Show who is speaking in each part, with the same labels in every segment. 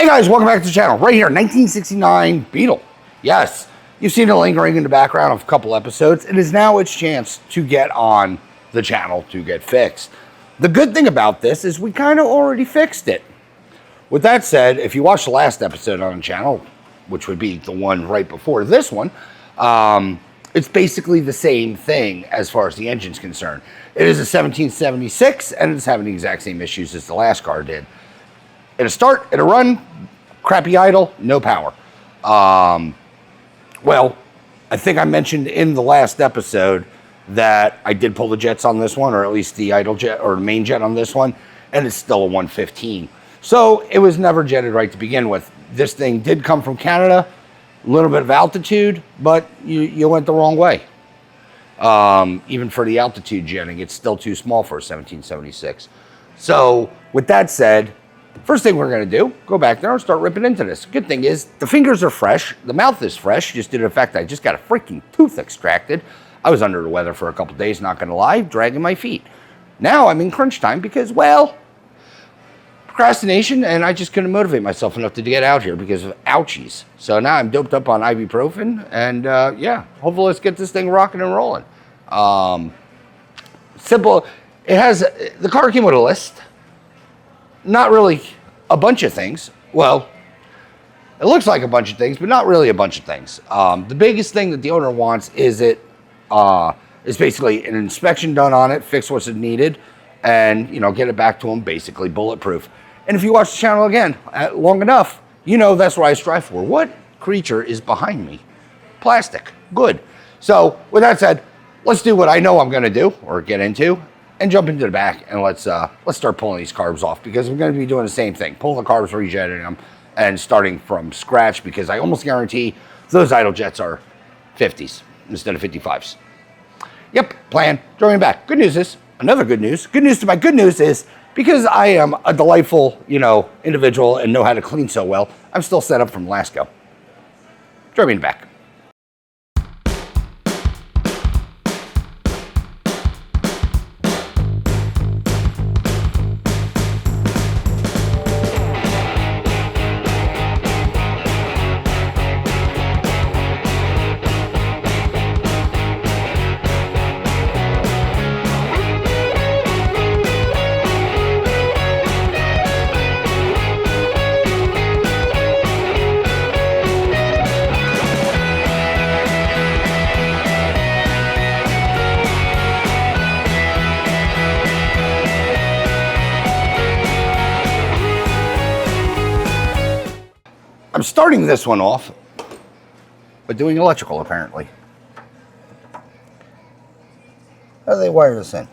Speaker 1: Hey guys, welcome back to the channel. Right here, 1969 Beetle. Yes, you've seen it lingering in the background of a couple episodes. It is now its chance to get on the channel to get fixed. The good thing about this is we kind of already fixed it. With that said, if you watched the last episode on the channel, which would be the one right before this one, it's basically the same thing as far as the engine's concerned. It is a 1776 and it's having the exact same issues as the last car did. It'll start, it'll run, crappy idle, no power. Well, I think I mentioned in the last episode that I did pull the jets on this one, or at least the idle jet or the main jet on this one, and it's still a 115. So it was never jetted right to begin with. This thing did come from Canada, a little bit of altitude, but you went the wrong way. Even for the altitude jetting, it's still too small for a 1776. So with that said, first thing we're going to do, go back there and start ripping into this. Good thing is, the fingers are fresh, the mouth is fresh, just due to the fact that I just got a freaking tooth extracted. I was under the weather for a couple days, not going to lie, dragging my feet. Now I'm in crunch time because, well, procrastination, and I just couldn't motivate myself enough to get out here because of ouchies. So now I'm doped up on ibuprofen, and yeah, hopefully let's get this thing rocking and rolling. Simple. It has, the car came with a list. Not really a bunch of things. Well, it looks like a bunch of things, but not really a bunch of things. The biggest thing that the owner wants is is basically an inspection done on it, fix what's needed, and get it back to him basically bulletproof. And if you watch the channel again long enough, that's what I strive for. What creature is behind me? Plastic. Good. So with that said, let's do what I know I'm going to do or get into, and jump into the back, and let's start pulling these carbs off, because we're going to be doing the same thing, pulling the carbs, rejetting them, and starting from scratch, because I almost guarantee those idle jets are 50s instead of 55s. Yep, plan, joining back. Good news is, another good news to my good news is, because I am a delightful, individual and know how to clean so well, I'm still set up from last go. Join me back. I'm starting this one off by doing electrical, apparently. How do they wire this in?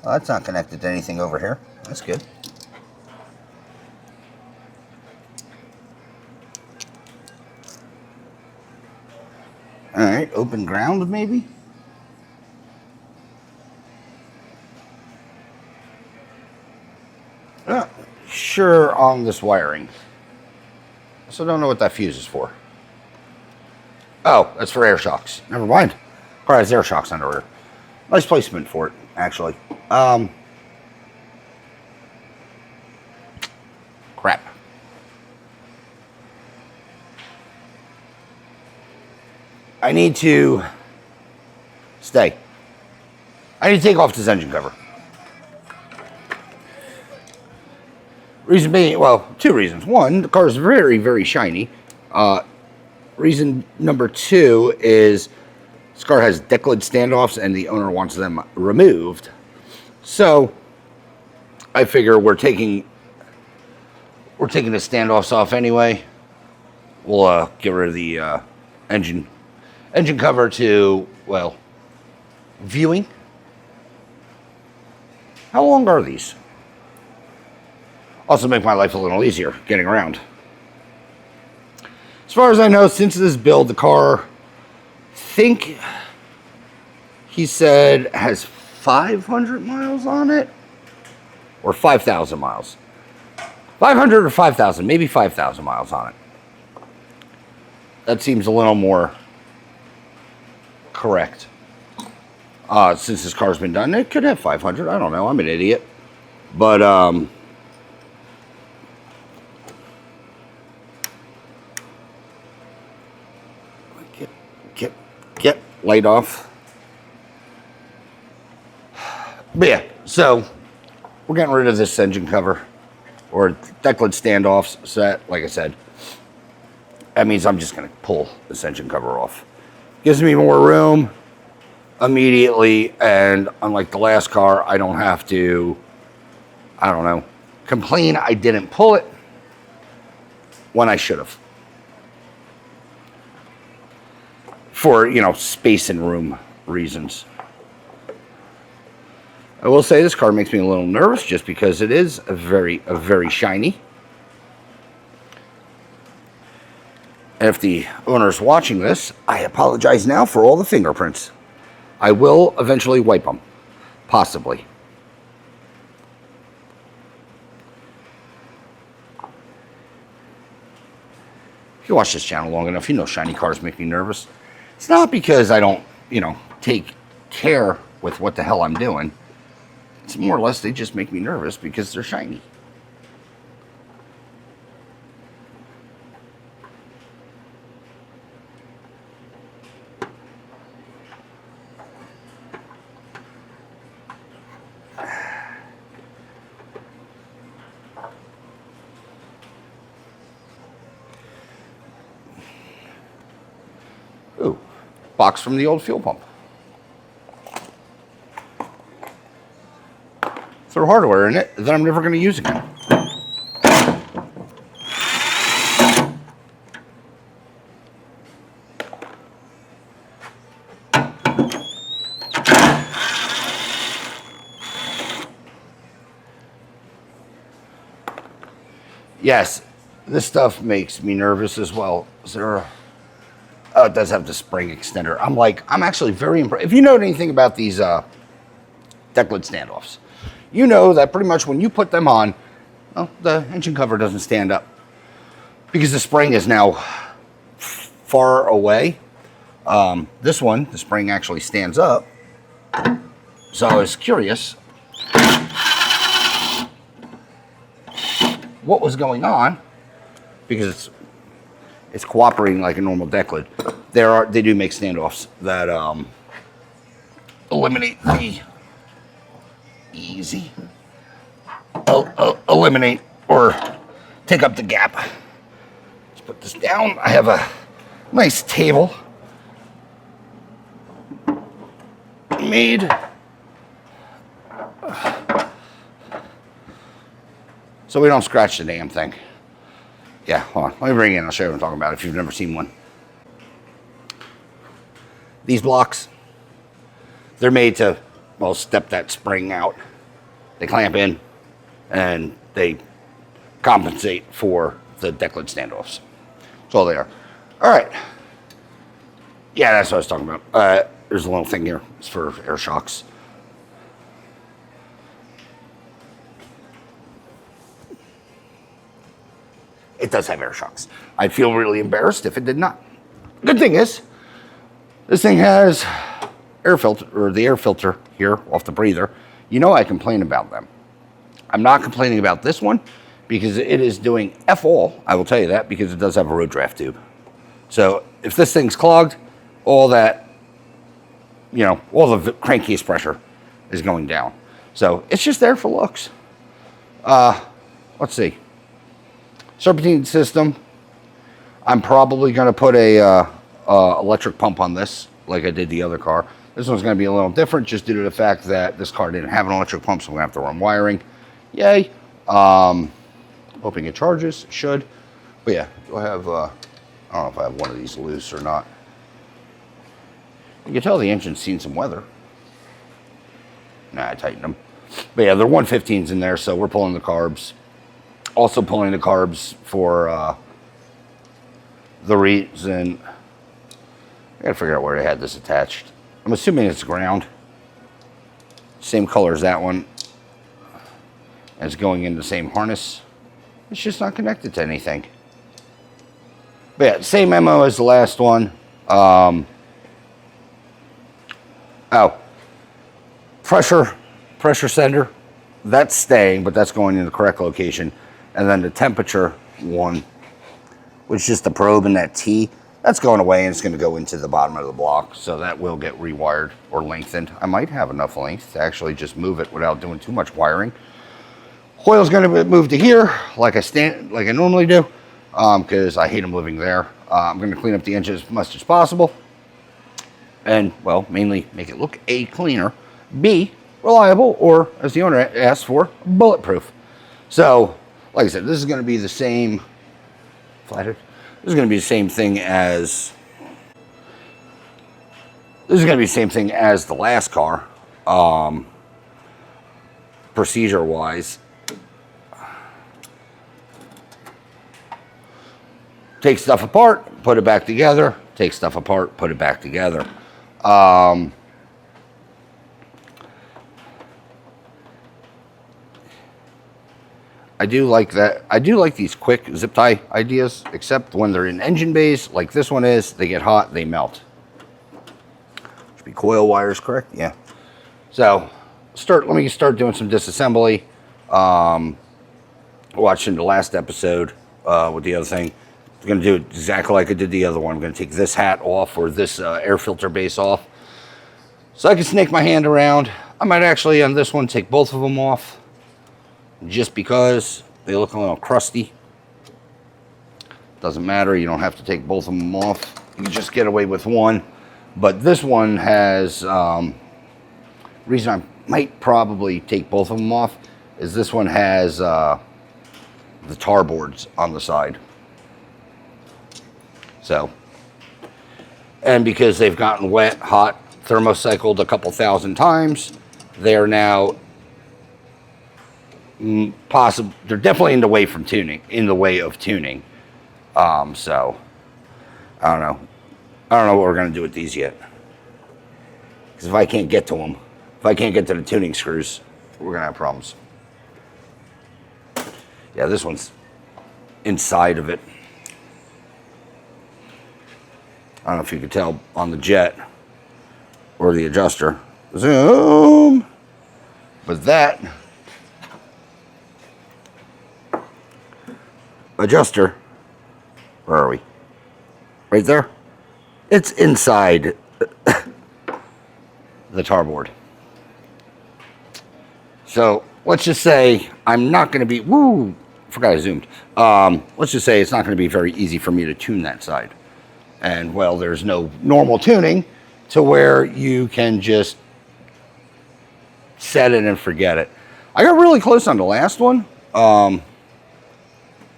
Speaker 1: Well, that's not connected to anything over here. That's good. All right, open ground maybe? Not sure on this wiring, so don't know what that fuse is for. Oh, that's for air shocks. Never mind. Car has air shocks under it. Nice placement for it, actually. Crap. I need to stay. I need to take off this engine cover. Reason being, well, two reasons. One, the car is very, very shiny. Reason number two is this car has deck lid standoffs and the owner wants them removed. So I figure we're taking the standoffs off anyway. We'll get rid of the engine cover to, well, viewing. How long are these? Also make my life a little easier getting around. As far as I know, since this build, the car, I think he said has 500 miles on it, or 5,000 miles. 500 or 5,000, maybe 5,000 miles on it. That seems a little more correct. Since this car's been done, it could have 500. I don't know. I'm an idiot. But get light off. But yeah, so we're getting rid of this engine cover or deck lid standoffs set. Like I said, that means I'm just going to pull this engine cover off. Gives me more room immediately, and unlike the last car, I don't have to, I don't know, complain I didn't pull it when I should have. For, you know, space and room reasons. I will say this car makes me a little nervous just because it is a very shiny. And if the owner's watching this, I apologize now for all the fingerprints. I will eventually wipe them. Possibly. If you watch this channel long enough, you know shiny cars make me nervous. It's not because I don't, you know, take care with what the hell I'm doing. It's more or less they just make me nervous because they're shiny. Ooh, box from the old fuel pump. Throw hardware in it that I'm never going to use again. Yes, this stuff makes me nervous as well. Is there a... Oh, it does have the spring extender. I'm actually very impressed. If you know anything about these deck lid standoffs, you know that pretty much when you put them on, well, the engine cover doesn't stand up because the spring is now far away. This one, the spring actually stands up. So I was curious what was going on because it's cooperating like a normal deck lid. They do make standoffs that eliminate the eliminate or take up the gap. Let's put this down. I have a nice table made. So we don't scratch the damn thing. Yeah, hold on. Let me bring it in. I'll show you what I'm talking about if you've never seen one. These blocks, they're made to, well, step that spring out. They clamp in and they compensate for the deck lid standoffs. That's all they are. All right. Yeah, that's what I was talking about. There's a little thing here. It's for air shocks. It does have air shocks. I'd feel really embarrassed if it did not. Good thing is, this thing has air filter, or the air filter here off the breather. You know I complain about them. I'm not complaining about this one because it is doing F all, I will tell you that, because it does have a road draft tube. So if this thing's clogged, all that, you know, all the crankcase pressure is going down. So it's just there for looks. Let's see. Serpentine system. I'm probably going to put a electric pump on this like I did the other car. This one's going to be a little different just due to the fact that this car didn't have an electric pump, so I'm going to have to run wiring. Yay. Hoping it charges. It should. But yeah, do I have, I don't know if I have one of these loose or not. You can tell the engine's seen some weather. Nah, I tightened them. But yeah, they're 115s in there, so we're pulling the carbs. Also pulling the carbs for the reason. I gotta figure out where they had this attached. I'm assuming it's ground. Same color as that one. And it's going in the same harness. It's just not connected to anything. But yeah, same MO as the last one. Oh, pressure sender that's staying, but that's going in the correct location. And then the temperature one, which is just the probe and that T, that's going away and it's going to go into the bottom of the block. So that will get rewired or lengthened. I might have enough length to actually just move it without doing too much wiring. Coil's going to move to here like I normally do, because I hate them living there. I'm going to clean up the engine as much as possible. And, well, mainly make it look A, cleaner, B, reliable, or, as the owner asked for, bulletproof. So, like I said, this is going to be the same, flathead, this is going to be the same thing as, the last car, procedure-wise. Take stuff apart, put it back together, take stuff apart, put it back together. I do like that. I do like these quick zip tie ideas, except when they're in engine bays, like this one is, they get hot, they melt. Should be coil wires, correct? Yeah. So, let me start doing some disassembly. Watching the last episode with the other thing. I'm going to do it exactly like I did the other one. I'm going to take this hat off, or this air filter base off, so I can snake my hand around. I might actually, on this one, take both of them off, just because they look a little crusty. Doesn't matter. You don't have to take both of them off. You can just get away with one. But this one has, reason I might probably take both of them off is this one has the tar boards on the side. So, and because they've gotten wet, hot, thermocycled a couple thousand times, they're now they're definitely in the way of tuning. So, I don't know what we're going to do with these yet. Because if I can't get to them, if I can't get to the tuning screws, we're going to have problems. Yeah, this one's inside of it. I don't know if you could tell on the jet or the adjuster. Zoom! But that adjuster, where are we? Right there? It's inside the tar board. So let's just say I'm not going to be, forgot I zoomed. Let's just say it's not going to be very easy for me to tune that side. And, well, there's no normal tuning to where you can just set it and forget it. I got really close on the last one.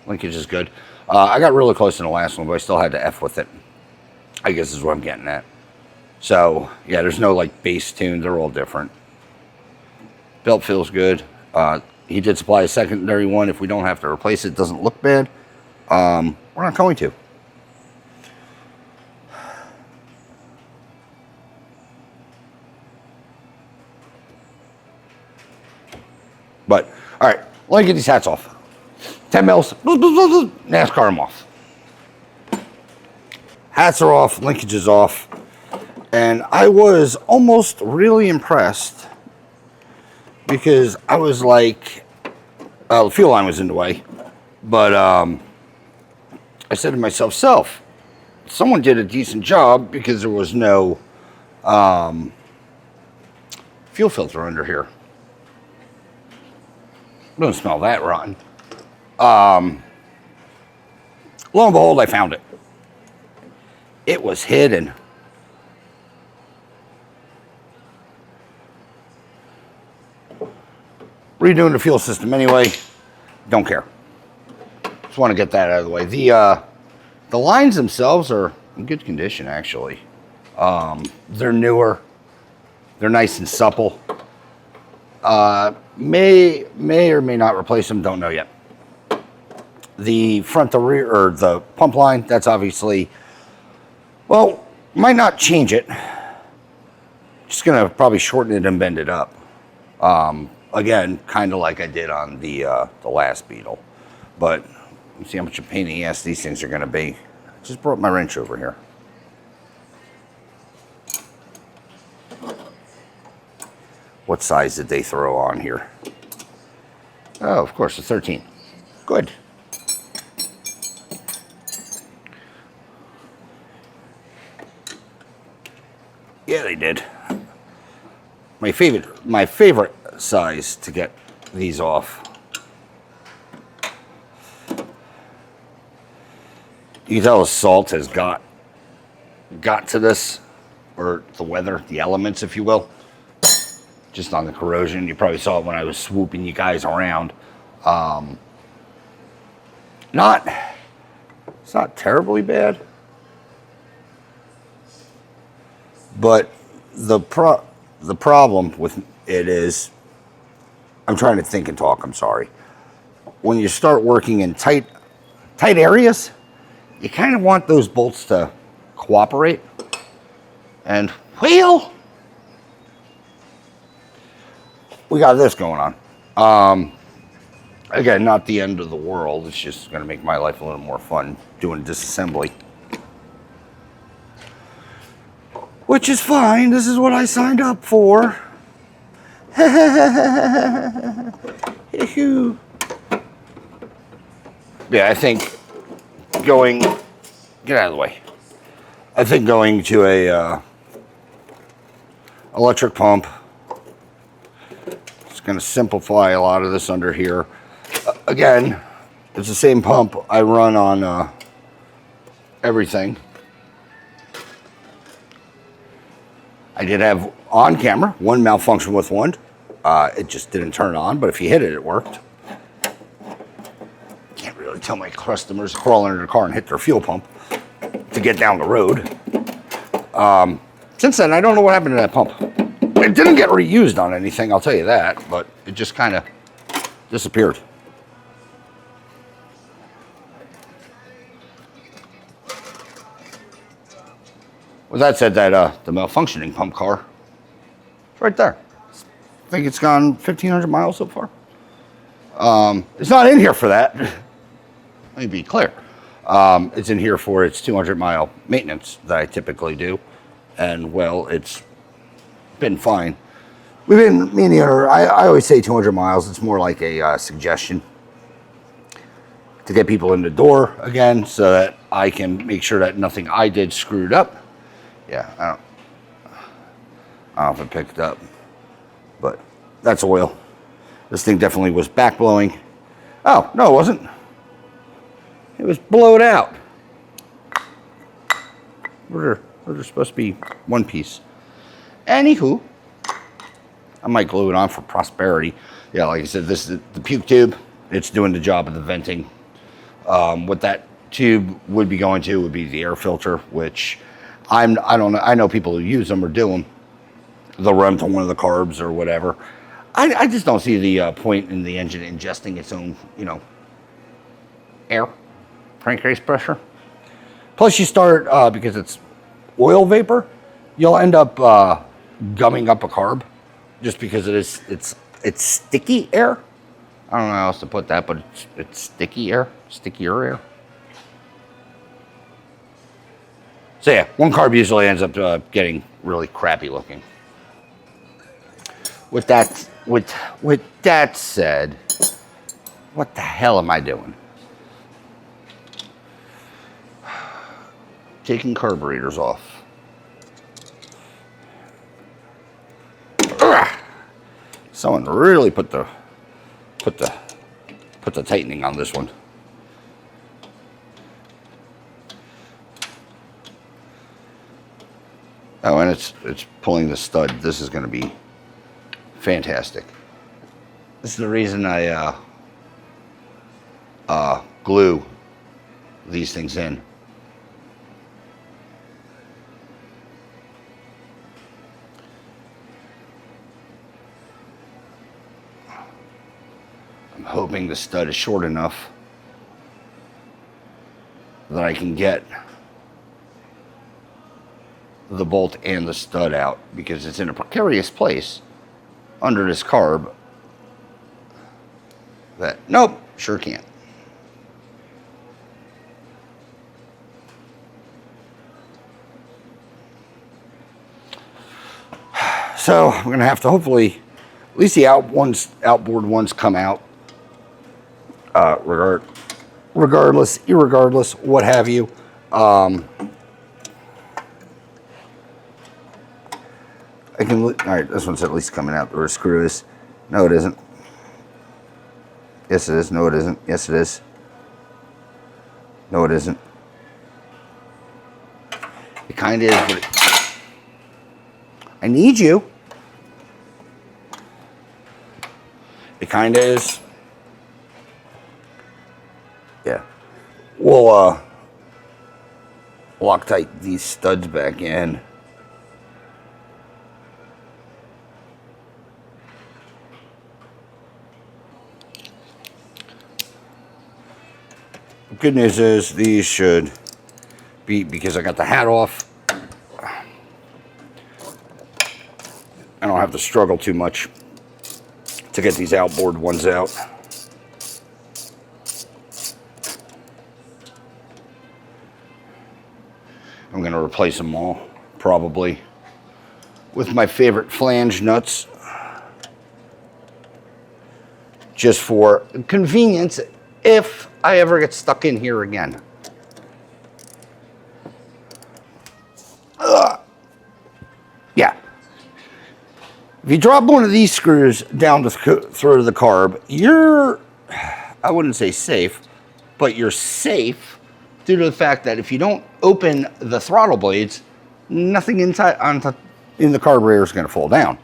Speaker 1: Linkage is good. I got really close on the last one, but I still had to F with it. I guess is what I'm getting at. So, yeah, there's no, like, bass tune. They're all different. Belt feels good. He did supply a secondary one. If we don't have to replace it, it doesn't look bad. We're not going to. But, all right, let me get these hats off. 10 mils, NASCAR them off. Hats are off, linkage is off. And I was almost really impressed because I was like, the fuel line was in the way. But I said to myself, someone did a decent job because there was no fuel filter under here. Doesn't smell that rotten. Lo and behold, I found it. It was hidden. Redoing the fuel system anyway. Don't care. Just want to get that out of the way. The lines themselves are in good condition, actually. They're newer. They're nice and supple. May or may not replace them, don't know yet. The front to rear, or the pump line, that's obviously, well, might not change it. Just gonna probably shorten it and bend it up. Again, kind of like I did on the last Beetle. But let's see how much of a pain in the ass these things are gonna be. Just brought my wrench over here. What size did they throw on here? Oh, of course, a 13. Good. Yeah, they did. My favorite size to get these off. You can tell the salt has got to this, or the weather, the elements, if you will. Just on the corrosion. You probably saw it when I was swooping you guys around. It's not terribly bad. But the problem with it is, I'm trying to think and talk, I'm sorry. When you start working in tight areas, you kind of want those bolts to cooperate. And, well, we got this going on. Again, not the end of the world. It's just going to make my life a little more fun doing disassembly. Which is fine. This is what I signed up for. Yeah, I think get out of the way. I think going to a electric pump, it's going to simplify a lot of this under here. Again, it's the same pump I run on everything. I did have on camera one malfunction with one. It just didn't turn on, but if you hit it, it worked. Can't really tell my customers crawl under the car and hit their fuel pump to get down the road. Since then, I don't know what happened to that pump. It didn't get reused on anything, I'll tell you that, but it just kind of disappeared. With that said, the malfunctioning pump car, it's right there. I think it's gone 1,500 miles so far. It's not in here for that. Let me be clear. It's in here for its 200-mile maintenance that I typically do. And, well, it's been fine. We've been meaning, I always say 200 miles. It's more like a suggestion to get people in the door again so that I can make sure that nothing I did screwed up. Yeah, I don't know if it picked up, but that's oil. This thing definitely was back blowing. Oh, no, it wasn't. It was blowed out. They're supposed to be one piece. Anywho, I might glue it on for prosperity. Yeah, like I said, this is the puke tube. It's doing the job of the venting. What that tube would be going to would be the air filter, which I don't know. I know people who use them or do them. They'll run to one of the carbs or whatever. I just don't see the point in the engine ingesting its own, air, crankcase pressure. Plus, you start because it's oil vapor, you'll end up gumming up a carb, just because it's sticky air. I don't know how else to put that, but it's sticky air, stickier air. So yeah, one carb usually ends up getting really crappy looking. With that said, what the hell am I doing? Taking carburetors off. Ugh. Someone really put the tightening on this one. Oh, and it's pulling the stud. This is going to be fantastic. This is the reason I glue these things in. I'm hoping the stud is short enough that I can get the bolt and the stud out, because it's in a precarious place under this carb that, nope, sure can't. So I'm going to have to hopefully, at least the outboard ones come out Regardless, irregardless, what have you. I can, all right, this one's at least coming out. Or screw this. No, it isn't. Yes, it is. No, it isn't. Yes, it is. No, it isn't. It kind of is, but I need you. It kind of is. Yeah. We'll Loctite these studs back in. The good news is these should be, because I got the hat off, I don't have to struggle too much to get these outboard ones out. I'm going to replace them all, probably, with my favorite flange nuts, just for convenience if I ever get stuck in here again. Yeah. If you drop one of these screws down the throat of the carb, you're, I wouldn't say safe, but you're safe due to the fact that if you don't open the throttle blades, nothing inside in the carburetor is going to fall down.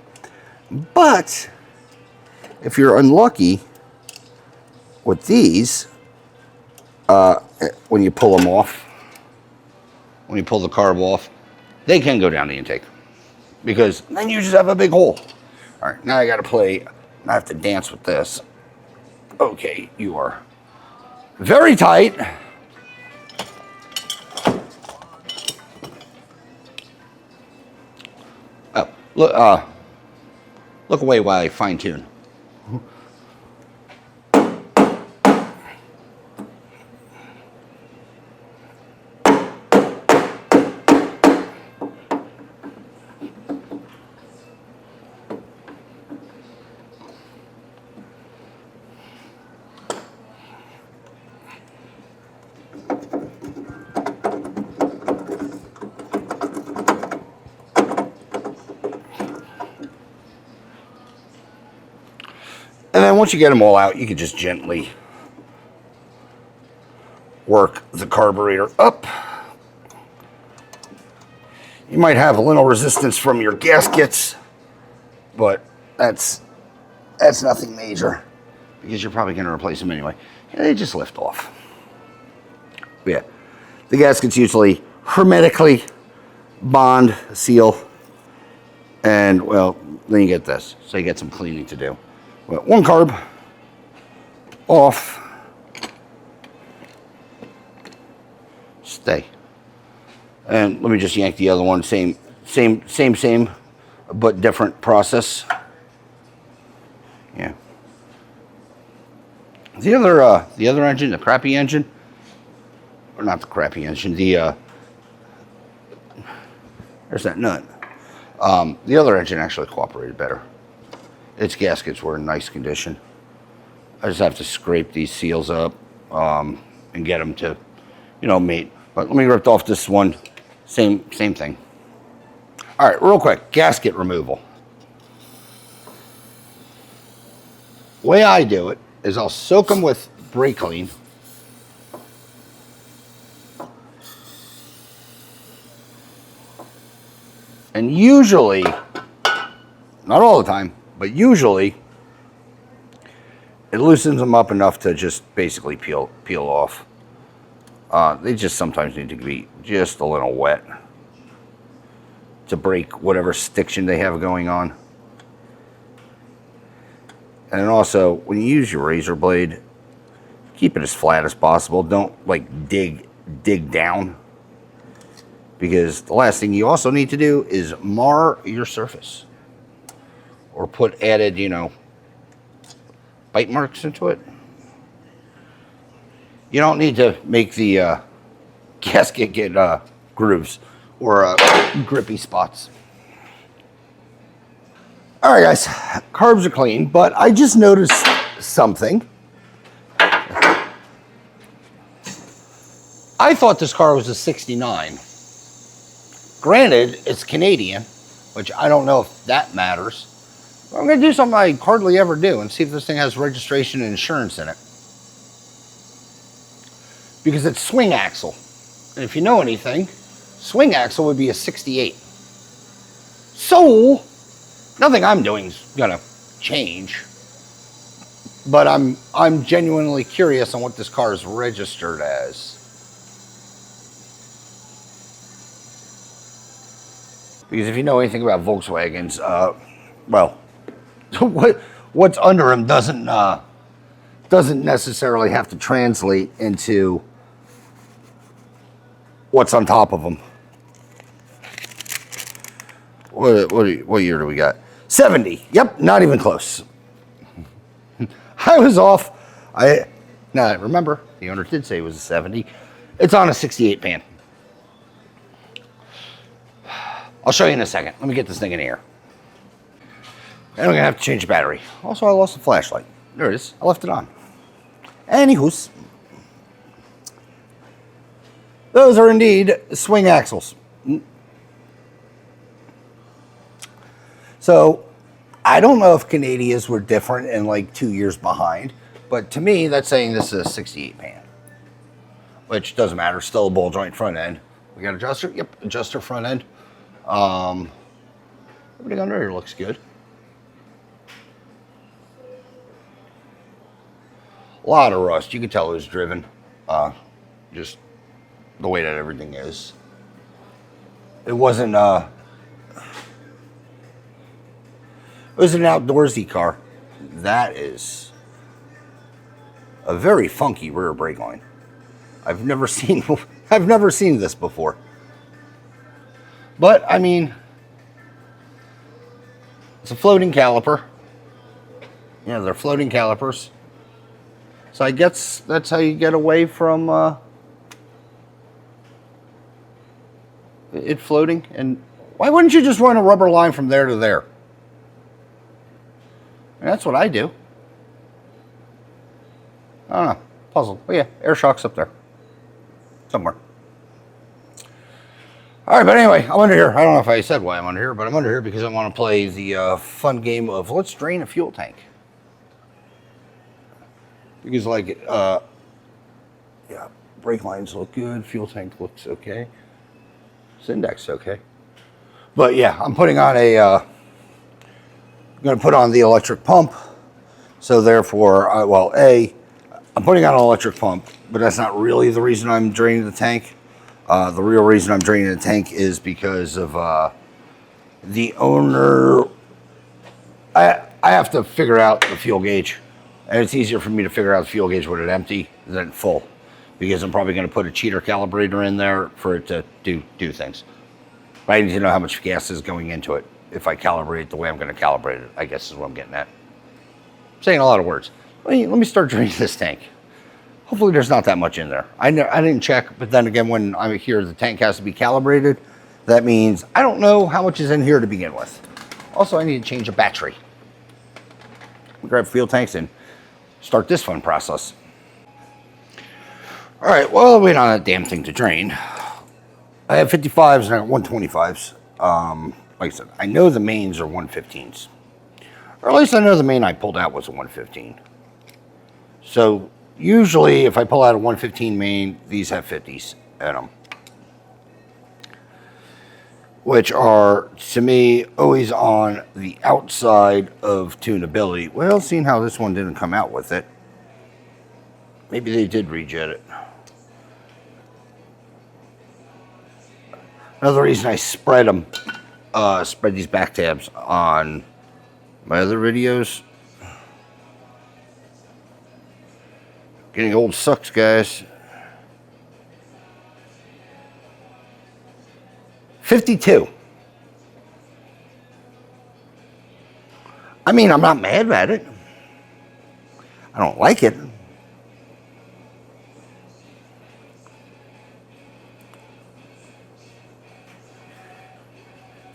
Speaker 1: But if you're unlucky with these, when you pull them off, when you pull the carb off, they can go down the intake, because then you just have a big hole. All right, now I got to play, I have to dance with this. Okay, you are very tight. Oh, look away while I fine tune. And then once you get them all out, you can just gently work the carburetor up. You might have a little resistance from your gaskets, but that's nothing major, because you're probably going to replace them anyway. And they just lift off. But yeah, the gaskets usually hermetically bond, seal, and well, then you get this. So you get some cleaning to do. Well, one carb off. Stay. And let me just yank the other one. Same, but different process. Yeah. The other engine, the crappy engine, or not the crappy engine, there's that nut. The other engine actually cooperated better. Its gaskets were in nice condition. I just have to scrape these seals up and get them to, mate. But let me rip off this one. Same thing. All right, real quick, gasket removal. Way I do it is I'll soak them with brake clean. And usually, not all the time, but usually, it loosens them up enough to just basically peel off. They just sometimes need to be just a little wet to break whatever stiction they have going on. And then also, when you use your razor blade, keep it as flat as possible. Don't like dig down, because the last thing you also need to do is mar your surface or put added, bite marks into it. You don't need to make the gasket get grooves or grippy spots. All right, guys, carbs are clean, but I just noticed something. I thought this car was a 69. Granted, it's Canadian, which I don't know if that matters. But I'm going to do something I hardly ever do and see if this thing has registration and insurance in it. Because it's swing axle. And if you know anything, swing axle would be a 68. So, nothing I'm doing is going to change. But I'm genuinely curious on what this car is registered as. Because if you know anything about Volkswagens, well, what's under them doesn't necessarily have to translate into what's on top of them. What year do we got? 70. Yep, not even close. I was off. Now remember, the owner did say it was a 70. It's on a 68 pan. I'll show you in a second. Let me get this thing in here. And I'm gonna have to change the battery. Also, I lost the flashlight. There it is. I left it on. Anywho's, those are indeed swing axles. So, I don't know if Canadians were different and like 2 years behind, but to me, that's saying this is a 68 pan, which doesn't matter. Still a ball joint front end. We got adjuster. Yep, adjuster front end. Everything under here looks good. A lot of rust. You can tell it was driven. Just the way that everything is. It wasn't. It was an outdoorsy car. That is a very funky rear brake line. I've never seen this before. But I mean, it's a floating caliper. Yeah, they're floating calipers. So I guess that's how you get away from it floating. And why wouldn't you just run a rubber line from there to there? And that's what I do. I don't know. Puzzled. Oh yeah, air shock's up there. Somewhere. Alright, but anyway, I'm under here. I don't know if I said why I'm under here, but I'm under here because I want to play the fun game of let's drain a fuel tank. Because like, yeah, brake lines look good, fuel tank looks okay. This index okay. But yeah, I'm putting on I'm going to put on the electric pump. So therefore, I'm putting on an electric pump, but that's not really the reason I'm draining the tank. The real reason I'm draining the tank is because of the owner. I have to figure out the fuel gauge. And it's easier for me to figure out the fuel gauge when it's empty than full. Because I'm probably going to put a cheater calibrator in there for it to do things. But I need to know how much gas is going into it. If I calibrate it the way I'm going to calibrate it, I guess is what I'm getting at. I'm saying a lot of words. Let me start draining this tank. Hopefully there's not that much in there. I didn't check, but then again, when I'm here, the tank has to be calibrated. That means I don't know how much is in here to begin with. Also, I need to change a battery. Grab fuel tanks and start this fun process. All right, well, I'll wait on that damn thing to drain. I have 55s and I got 125s. Like I said, I know the mains are 115s. Or at least I know the main I pulled out was a 115. So usually if I pull out a 115 main, these have 50s in them. Which are, to me, always on the outside of tunability. Well, seeing how this one didn't come out with it, maybe they did rejet it. Another reason I spread these back tabs on my other videos. Getting old sucks, guys. 52. I mean, I'm not mad at it. I don't like it.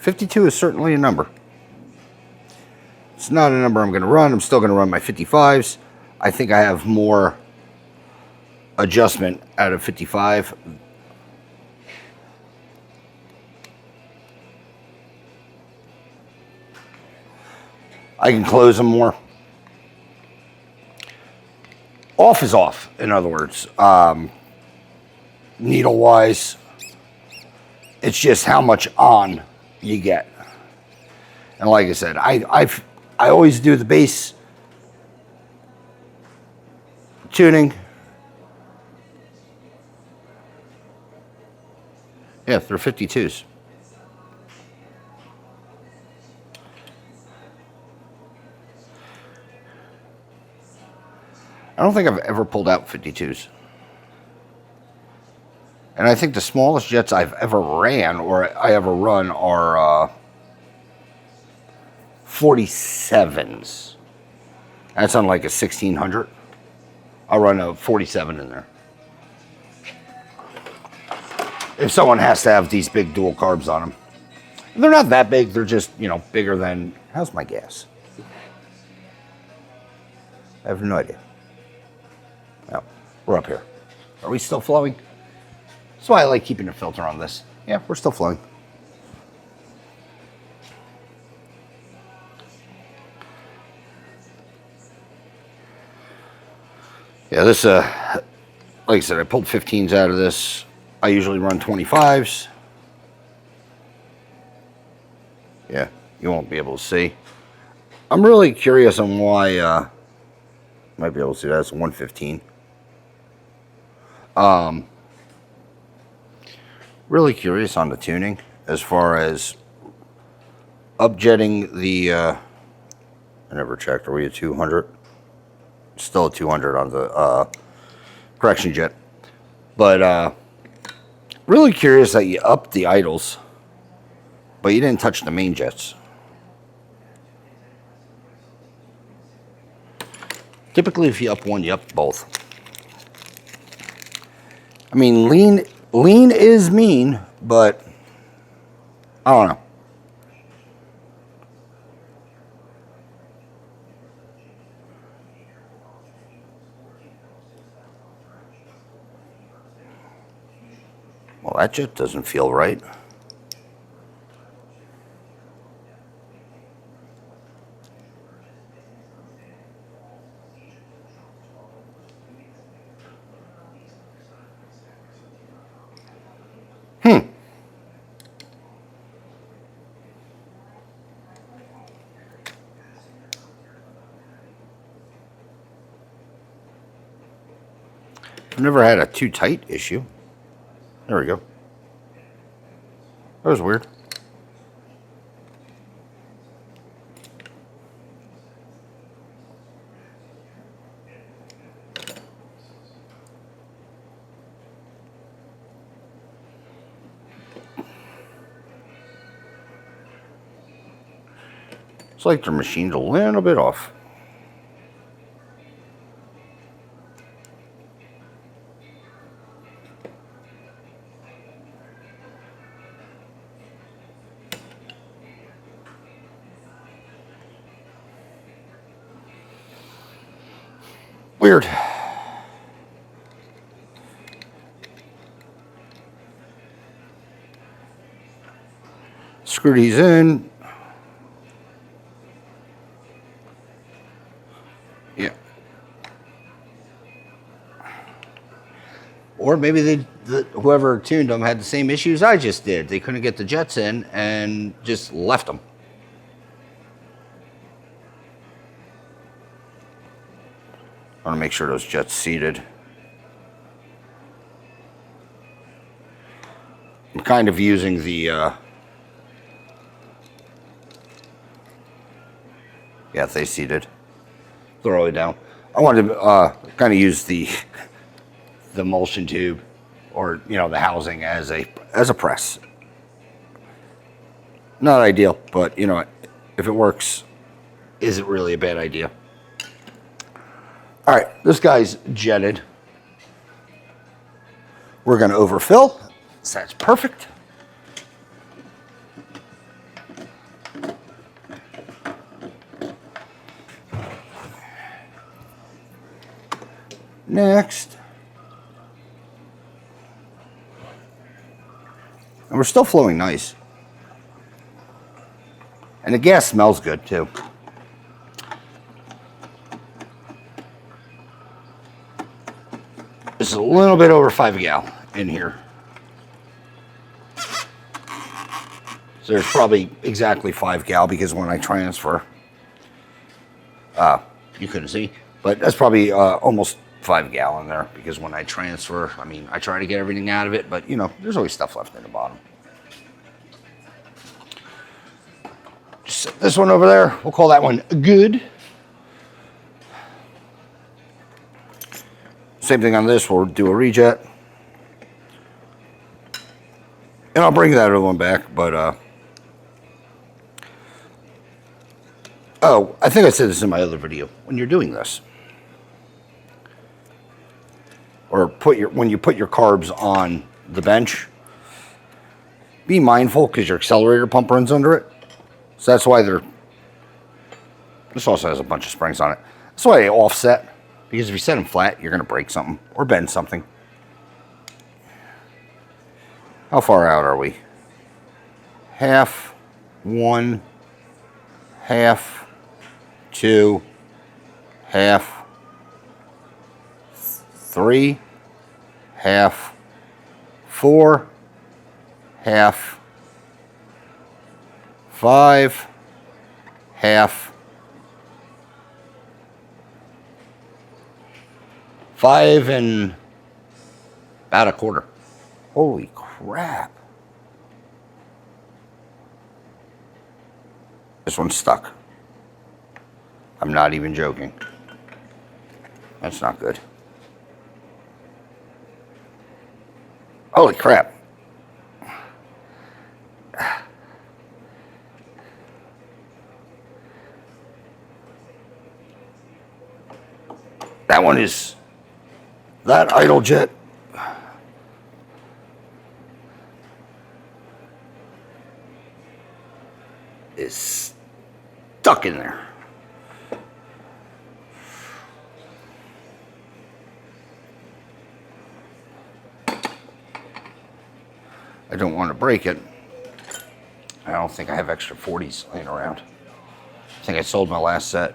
Speaker 1: $52 is certainly a number. It's not a number I'm going to run. I'm still going to run my 55s. I think I have more adjustment out of 55 I can close them more. Off is off, in other words. Needle-wise, it's just how much on you get. And like I said, I always do the base tuning. Yeah, they're 52s. I don't think I've ever pulled out 52s. And I think the smallest jets I've ever ran or I ever run are 47s. That's on like a 1600. I'll run a 47 in there. If someone has to have these big dual carbs on them. They're not that big, they're just, you know, bigger than... How's my gas? I have no idea. Oh, we're up here. Are we still flowing? That's why I like keeping a filter on this. Yeah, we're still flowing. Yeah, this, like I said, I pulled 15s out of this. I usually run 25s. Yeah, you won't be able to see. I'm really curious on why, might be able to see that. It's 115. Really curious on the tuning as far as upjetting the, I never checked, are we at 200? Still at 200 on the correction jet. But really curious that you upped the idles, but you didn't touch the main jets. Typically, if you up one, you up both. I mean, lean is mean, but I don't know. Well, that jet doesn't feel right. I've never had a too tight issue. There we go. That was weird. It's like their machine's a little bit off. Weird. Screw these in. Yeah. Or maybe whoever tuned them had the same issues I just did. They couldn't get the jets in and just left them. I want to make sure those jets seated. I'm kind of using the, yeah, they seated. Throw it down. I wanted to kind of use the emulsion tube, or you know, the housing as a press. Not ideal, but you know, if it works, is it really a bad idea? All right, this guy's jetted. We're going to overfill, so that's perfect. Next. And we're still flowing nice. And the gas smells good too. This is a little bit over 5 gal in here. So there's probably exactly 5 gal because when I transfer, you couldn't see, but that's probably almost 5 gal in there because when I transfer, I mean, I try to get everything out of it, but you know, there's always stuff left in the bottom. Just set this one over there. We'll call that one good. Same thing on this, we'll do a rejet. And I'll bring that other one back, but oh, I think I said this in my other video. When you're doing this, or when you put your carbs on the bench, be mindful because your accelerator pump runs under it. So that's why this also has a bunch of springs on it. That's why they offset, because if you set them flat, you're going to break something or bend something. How far out are we? Half, 1, half, 2, half, 3, half, 4, half, 5, half, 5 and about a quarter. Holy crap. This one's stuck. I'm not even joking. That's not good. Holy crap. That one is, that idle jet is stuck in there. I don't want to break it. I don't think I have extra 40s laying around. I think I sold my last set.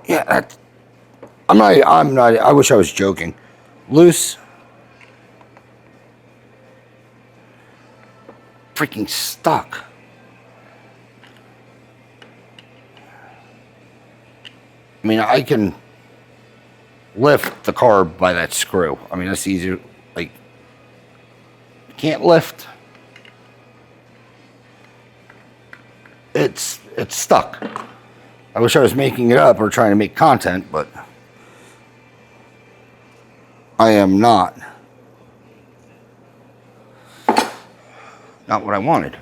Speaker 1: Yeah, I'm not, I wish I was joking. Loose. Freaking stuck. I mean, I can lift the carb by that screw. I mean, that's easy. Like, can't lift. It's stuck. I wish I was making it up or trying to make content, but I am not. Not what I wanted.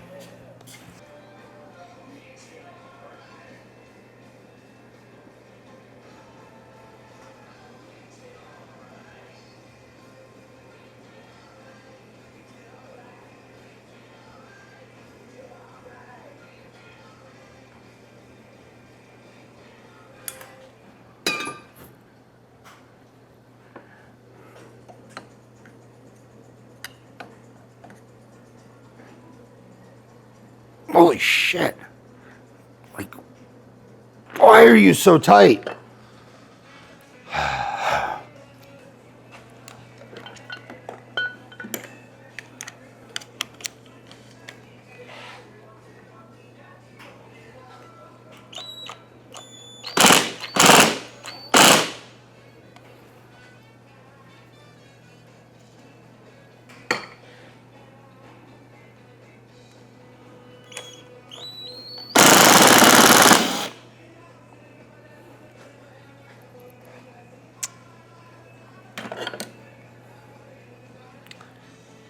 Speaker 1: Holy shit. Like, why are you so tight?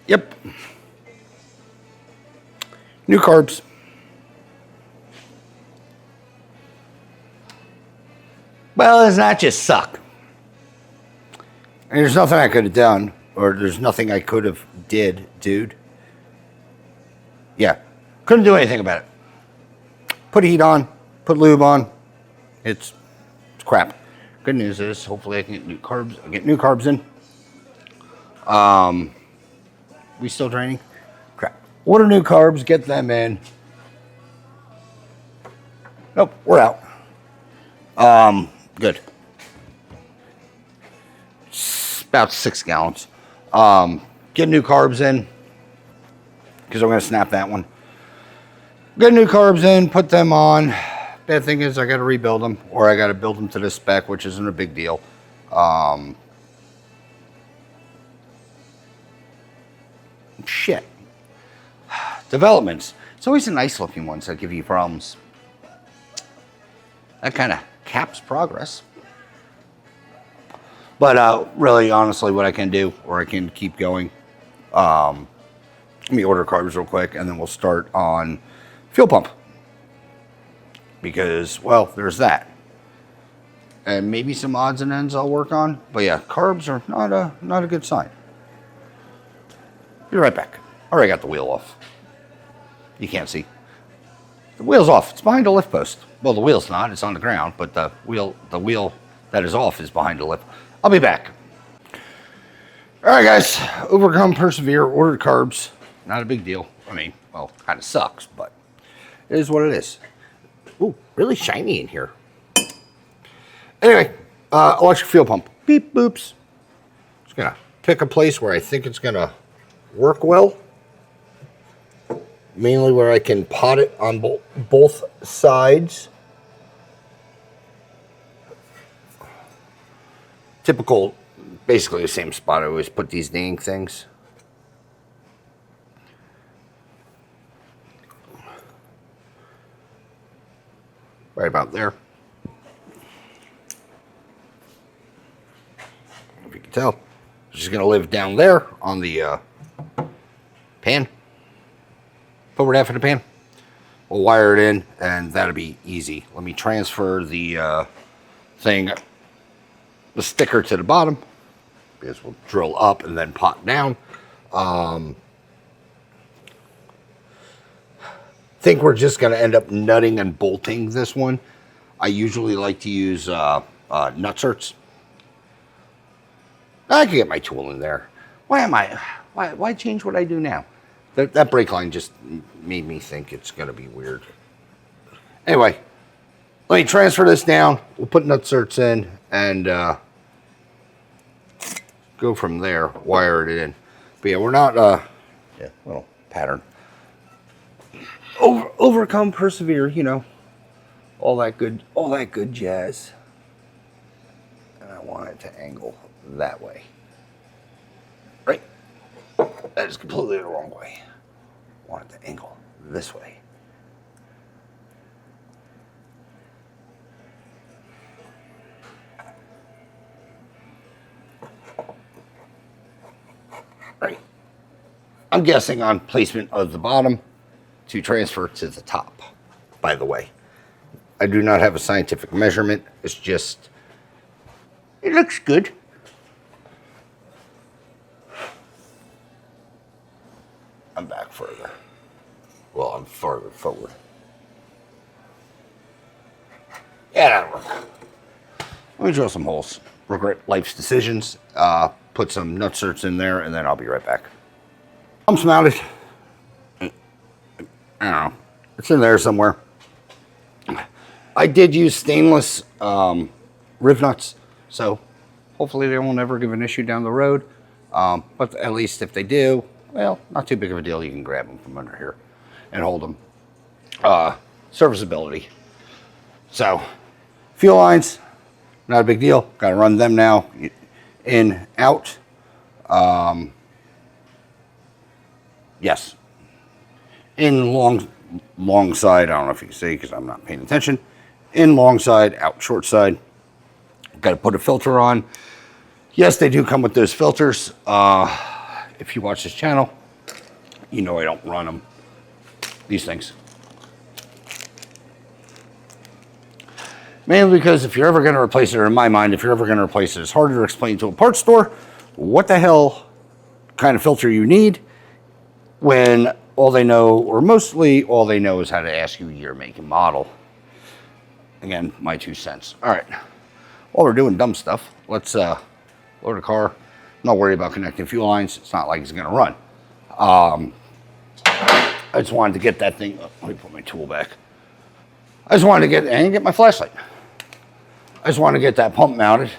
Speaker 1: Yep. New carbs. Well, it's not just suck. And there's nothing I could have done, or there's nothing I could have did, dude. Yeah. Couldn't do anything about it. Put heat on, put lube on. It's crap. Good news is, hopefully I can get new carbs in. We still draining? Crap. Order new carbs, get them in. Nope, we're out. Good. It's about 6 gallons. Get new carbs in, because I'm going to snap that one. Get new carbs in, put them on. Bad thing is I got to rebuild them, or I got to build them to this spec, which isn't a big deal. Shit. Developments. It's always the nice looking ones that give you problems. That kind of caps progress. But really, honestly, what I can do, or I can keep going, let me order carbs real quick, and then we'll start on fuel pump. Because, well, there's that. And maybe some odds and ends I'll work on. But yeah, carbs are not a good sign. Be right back. Already got the wheel off. You can't see. The wheel's off. It's behind the lift post. Well, the wheel's not. It's on the ground. But the wheel that is off is behind the lift. I'll be back. All right, guys. Overcome, persevere, ordered carbs. Not a big deal. I mean, well, kind of sucks, but it is what it is. Ooh, really shiny in here. Anyway, electric fuel pump. Beep boops. Just gonna pick a place where I think it's gonna work well. Mainly where I can pot it on both sides. Typical, basically the same spot I always put these dang things. Right about there. If you can tell, it's just gonna live down there on the pan. Forward half of the pan. We'll wire it in, and that'll be easy. Let me transfer the the sticker to the bottom, because we'll drill up and then pot down. Think we're just going to end up nutting and bolting this one. I usually like to use nutserts. I can get my tool in there. Why change what I do now? That brake line just made me think it's going to be weird. Anyway, let me transfer this down. We'll put nutserts in and go from there, wire it in. But yeah, we're not, little pattern. Overcome, persevere, you know, all that good jazz. And I want it to angle that way. Right? That is completely the wrong way. I want it to angle this way. Right. I'm guessing on placement of the bottom to transfer to the top, by the way. I do not have a scientific measurement. It's just, it looks good. I'm back further. Well, I'm farther forward. Yeah, that'll work. Let me drill some holes. Regret life's decisions. Put some nutserts in there, and then I'll be right back. Pump's mounted. I don't know. It's in there somewhere. I did use stainless riv nuts, so hopefully they won't ever give an issue down the road. But at least if they do, well, not too big of a deal. You can grab them from under here and hold them. Serviceability. So, fuel lines, not a big deal. Got to run them now. In, out. Yes. In long side. I don't know if you can see because I'm not paying attention. In long side, out short side. Got to put a filter on. Yes, they do come with those filters. If you watch this channel, you know I don't run them. These things. Mainly because if you're ever going to replace it, or in my mind, if you're ever going to replace it, it's harder to explain to a parts store what the hell kind of filter you need when all they know, or mostly all they know, is how to ask you year, make, and model. Again, my 2 cents. All right. While we're doing dumb stuff, let's load a car. I'm not worried about connecting fuel lines. It's not like it's going to run. I just wanted to get that thing. Oh, let me put my tool back. I just wanted to get my flashlight. I just wanted to get that pump mounted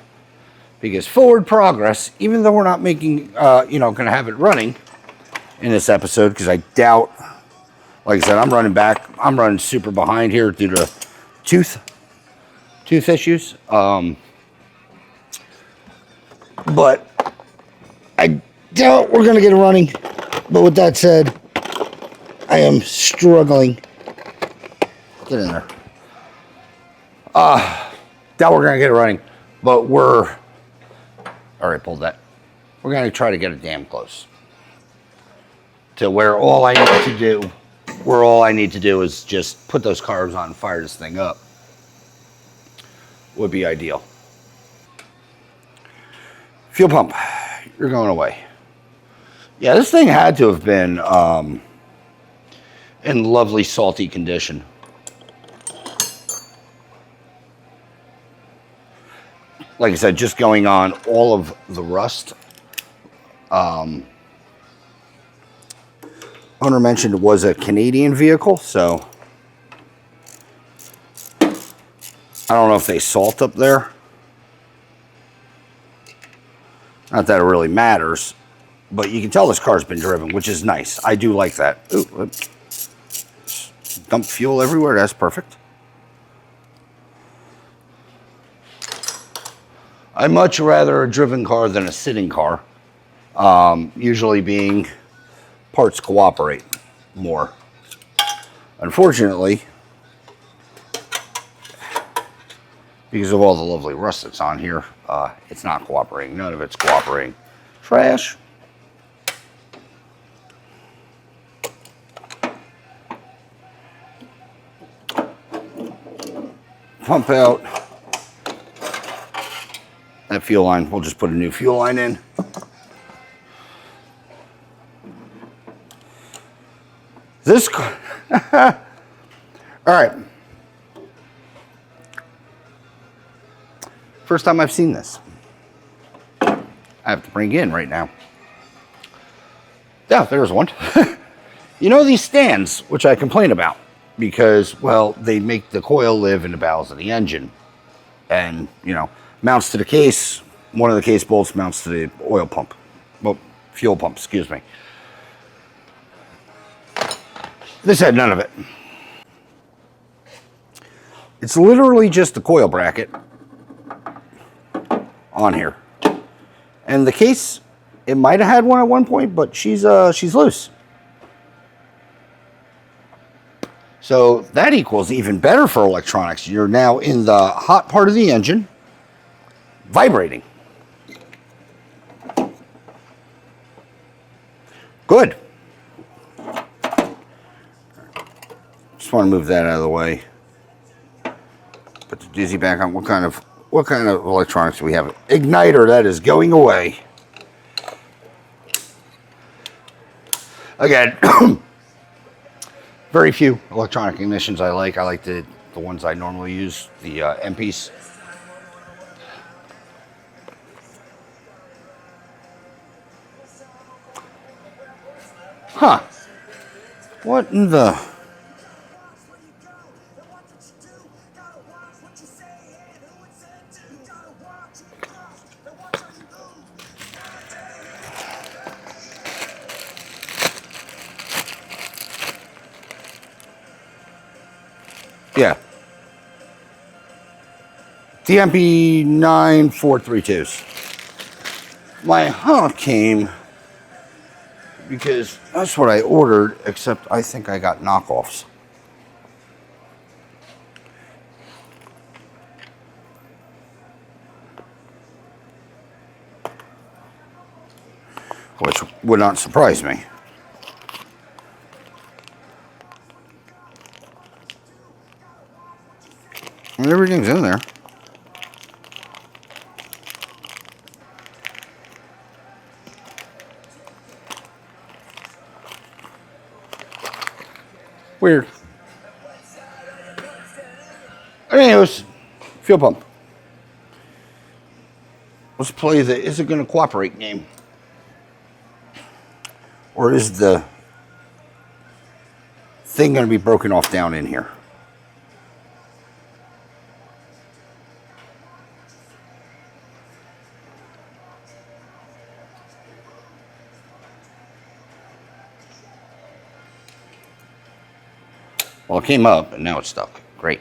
Speaker 1: because forward progress, even though we're not making, going to have it running in this episode, because I doubt, like I said, I'm running super behind here due to tooth issues. But I doubt we're going to get it running. But with that said, I am struggling. Get in there. Doubt we're going to get it running. But we're... Alright, pulled that. We're going to try to get it damn close. To where all I need to do is just put those carbs on and fire this thing up. Would be ideal. Fuel pump. You're going away. Yeah, this thing had to have been in lovely salty condition. Like I said, just going on all of the rust. Owner mentioned it was a Canadian vehicle, so I don't know if they salt up there. Not that it really matters, but you can tell this car's been driven, which is nice. I do like that. Ooh, dump fuel everywhere. That's perfect. I'd much rather a driven car than a sitting car. Usually being parts cooperate more. Unfortunately, because of all the lovely rust that's on here, it's not cooperating. None of it's cooperating. Trash. Pump out that fuel line. We'll just put a new fuel line in. This car. All right. First time I've seen this. I have to bring it in right now. Yeah, there's one. You know these stands, which I complain about, because, well, they make the coil live in the bowels of the engine. And, mounts to the case. One of the case bolts mounts to the oil pump. Well, fuel pump, excuse me. This had none of it. It's literally just the coil bracket on here. And the case, it might have had one at one point, but she's loose. So that equals even better for electronics. You're now in the hot part of the engine, vibrating. Good. Just want to move that out of the way. Put the dizzy back on. What kind of electronics do we have? Igniter, that is going away. Again, very few electronic ignitions I like. I like the ones I normally use, the MPs. Huh. What in the... Yeah. The MP9 432s. My came because that's what I ordered, except I think I got knockoffs. Which would not surprise me. And everything's in there. Weird. Anyways, fuel pump. Let's play the is it going to cooperate game. Or is the thing going to be broken off down in here. Well, it came up and now it's stuck. Great.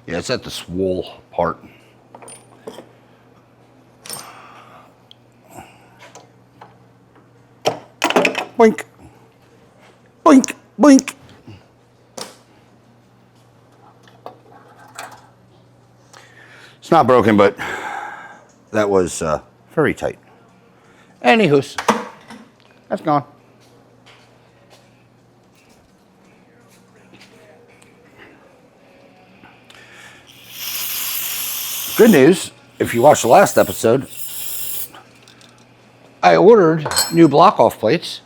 Speaker 1: Yeah, it's at the swole part. Boink. Boink. Boink. It's not broken, but that was very tight. Anywho's, that's gone. Good news, if you watched the last episode, I ordered new block-off plates.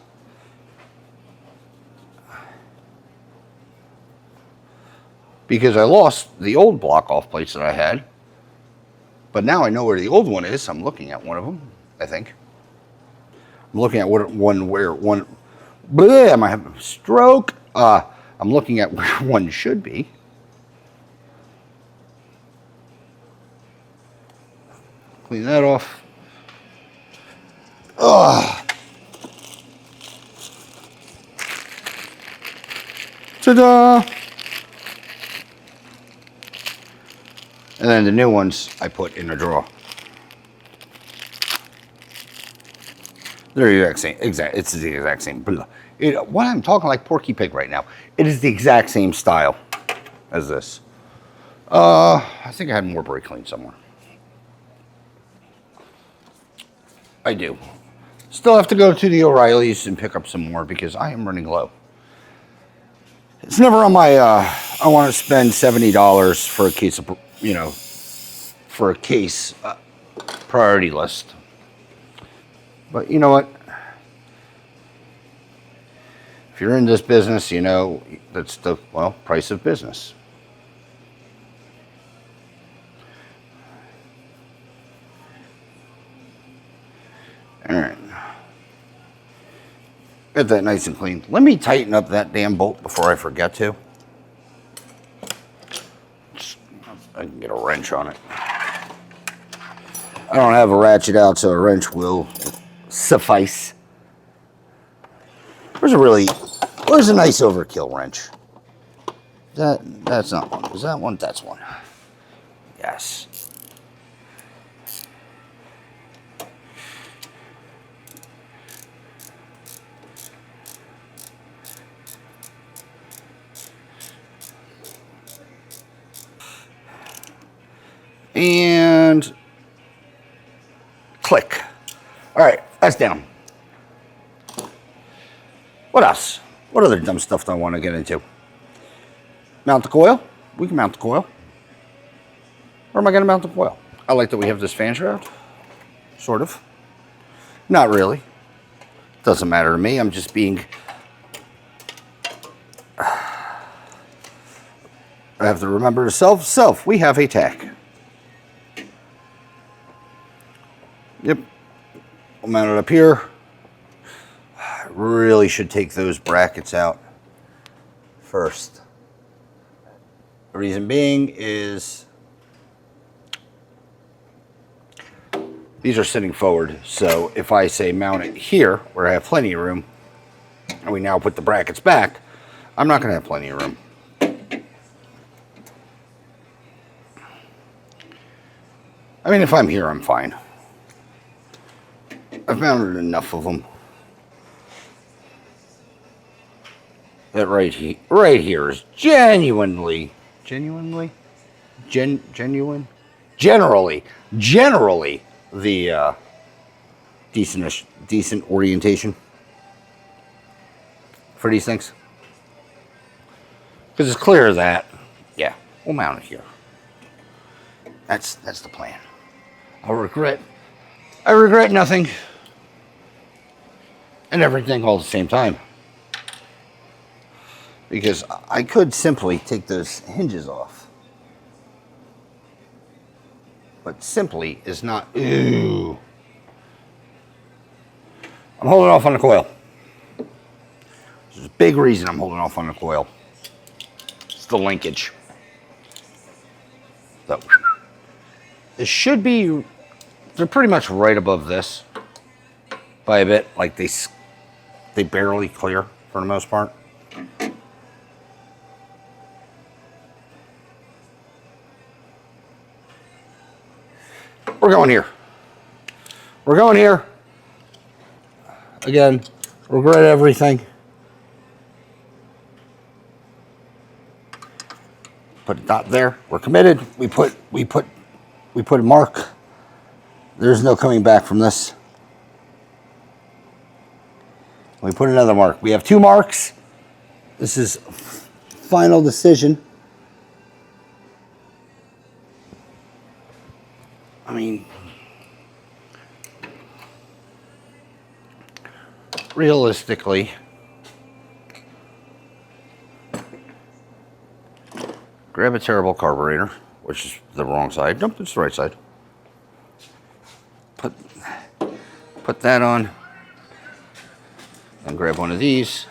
Speaker 1: Because I lost the old block-off plates that I had. But now I know where the old one is. I'm looking at one of them, I think. I'm looking at where one... Bleh, I might have a stroke. I'm looking at where one should be. Clean that off. Ta-da! And then the new ones I put in a drawer. They're the exact same. It's the exact same. Why I'm talking like Porky Pig right now? It is the exact same style as this. I think I had more brake clean somewhere. I do. Still have to go to the O'Reilly's and pick up some more because I am running low. It's never on my, I want to spend $70 for a case of, for a case priority list. But you know what? If you're in this business, you know, that's the, price of business. All right. Get that nice and clean. Let me tighten up that damn bolt before I forget to. I can get a wrench on it. I don't have a ratchet out, so a wrench will suffice. Where's a nice overkill wrench? That's not one. Is that one? That's one. Yes. And click. All right, that's down. What else? What other dumb stuff do I want to get into? Mount the coil? We can mount the coil. Where am I going to mount the coil? I like that we have this fan shroud. Sort of. Not really. Doesn't matter to me. I'm just being... I have to remember to self. We have a tack. Yep. We'll mount it up here. I really should take those brackets out first. The reason being is these are sitting forward. So if I say mount it here where I have plenty of room and we now put the brackets back, I'm not going to have plenty of room. I mean, if I'm here, I'm fine. I've mounted enough of them. That right here is generally the decent orientation for these things. Because it's clear that, yeah, we'll mount it here. That's the plan. I regret nothing and everything all at the same time. Because I could simply take those hinges off. But simply is not, ooh. I'm holding off on the coil. There's a big reason I'm holding off on the coil. It's the linkage. So, it should be, they're pretty much right above this by a bit. Like they barely clear for the most part. We're going here. We're going here. Again, regret everything. Put a dot there. We're committed. We put a mark. There's no coming back from this. We put another mark. We have 2 marks. This is final decision. I mean, realistically, grab a terrible carburetor, which is the wrong side. Nope, it's the right side. Put that on, and grab one of these,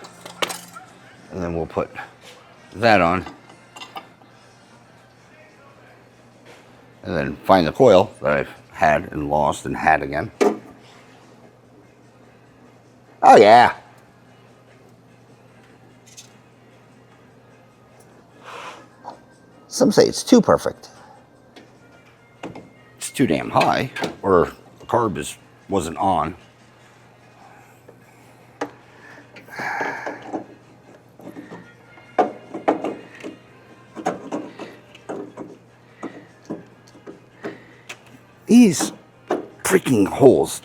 Speaker 1: and then we'll put that on, and then find the coil that I've had and lost and had again. Oh yeah. Some say it's too perfect. It's too damn high, or the carb wasn't on. These freaking holes.